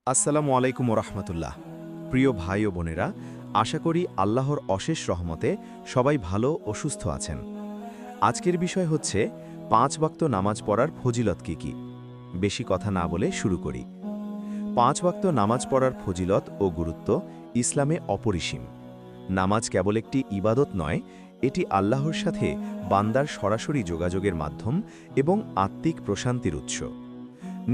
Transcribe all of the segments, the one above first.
আসসালামু আলাইকুম ওরহমতুল্লাহ। প্রিয় ভাই ও বোনেরা, আশা করি আল্লাহর অশেষ রহমতে সবাই ভালো ও সুস্থ আছেন। আজকের বিষয় হচ্ছে ৫ ওয়াক্ত নামাজ পড়ার ফজিলত কি। বেশি কথা না বলে শুরু করি। ৫ ওয়াক্ত নামাজ পড়ার ফজিলত ও গুরুত্ব ইসলামে অপরিসীম। নামাজ কেবল একটি ইবাদত নয়, এটি আল্লাহর সাথে বান্দার সরাসরি যোগাযোগের মাধ্যম এবং আত্মিক প্রশান্তির উৎস।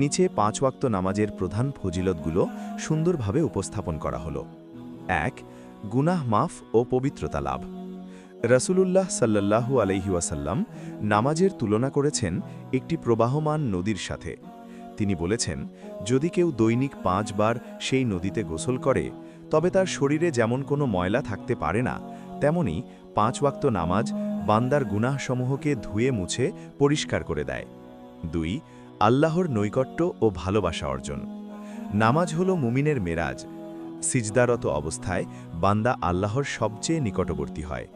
নিচে ৫ ওয়াক্ত নামাজের প্রধান ফজিলতগুলো সুন্দরভাবে উপস্থাপন করা হলো। ১. গুনাহ মাফ ও পবিত্রতা লাভ। রাসূলুল্লাহ সাল্লাল্লাহু আলাইহি ওয়াসাল্লাম নামাজের তুলনা করেছেন একটি প্রবাহমান নদীর সাথে। তিনি বলেছেন, যদি কেউ দৈনিক ৫ বার সেই নদীতে গোসল করে, তবে তার শরীরে যেমন কোনো ময়লা থাকতে পারে না, তেমনি ৫ ওয়াক্ত নামাজ বান্দার গুনাহসমূহকে ধুয়ে মুছে পরিষ্কার করে দেয়। ২. আল্লাহর নৈকট্য ও ভালোবাসা অর্জন। নামাজ হল মুমিনের মেরাজ। সিজদারত অবস্থায় বান্দা আল্লাহর সবচেয়ে নিকটবর্তী হয়।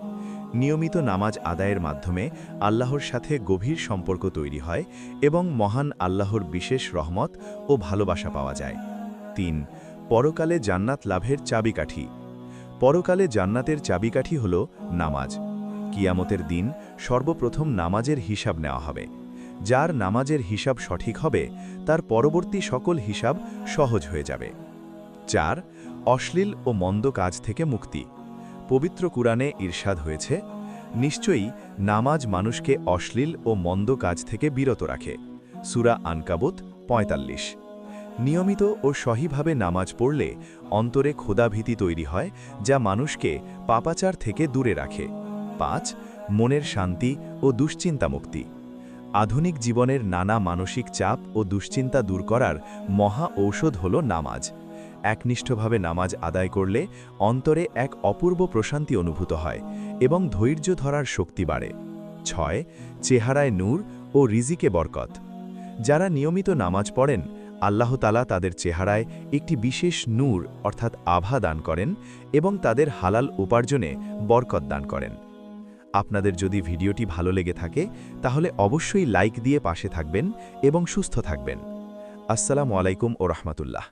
নিয়মিত নামাজ আদায়ের মাধ্যমে আল্লাহর সাথে গভীর সম্পর্ক তৈরি হয় এবং মহান আল্লাহর বিশেষ রহমত ও ভালোবাসা পাওয়া যায়। ৩. পরকালে জান্নাত লাভের চাবিকাঠি। পরকালে জান্নাতের চাবিকাঠি হল নামাজ। কিয়ামতের দিন সর্বপ্রথম নামাজের হিসাব নেওয়া হবে। যার নামাজের হিসাব সঠিক হবে, তার পরবর্তী সকল হিসাব সহজ হয়ে যাবে। ৪. অশ্লীল ও মন্দ কাজ থেকে মুক্তি। পবিত্র কুরআনে ইরশাদ হয়েছে, নিশ্চয়ই নামাজ মানুষকে অশ্লীল ও মন্দ কাজ থেকে বিরত রাখে। সূরা আনকাবুত ৪৫। নিয়মিত ও সহিভাবে নামাজ পড়লে অন্তরে ক্ষুধাভীতি তৈরি হয়, যা মানুষকে পাপাচার থেকে দূরে রাখে। ৫. মনের শান্তি ও দুশ্চিন্তা মুক্তি। আধুনিক জীবনের নানা মানসিক চাপ ও দুশ্চিন্তা দূর করার মহা ঔষধ হল নামাজ। একনিষ্ঠভাবে নামাজ আদায় করলে অন্তরে এক অপূর্ব প্রশান্তি অনুভূত হয় এবং ধৈর্য ধরার শক্তি বাড়ে। ৬. চেহারায় নূর ও রিজিকে বরকত। যারা নিয়মিত নামাজ পড়েন, আল্লাহ তাআলা তাদের চেহারায় একটি বিশেষ নূর অর্থাৎ আভা দান করেন এবং তাদের হালাল উপার্জনে বরকত দান করেন। আপনাদের যদি ভিডিওটি ভালো লেগে থাকে, তাহলে অবশ্যই লাইক দিয়ে পাশে থাকবেন এবং সুস্থ থাকবেন। আসসালামু আলাইকুম ওরহমতুল্লাহ।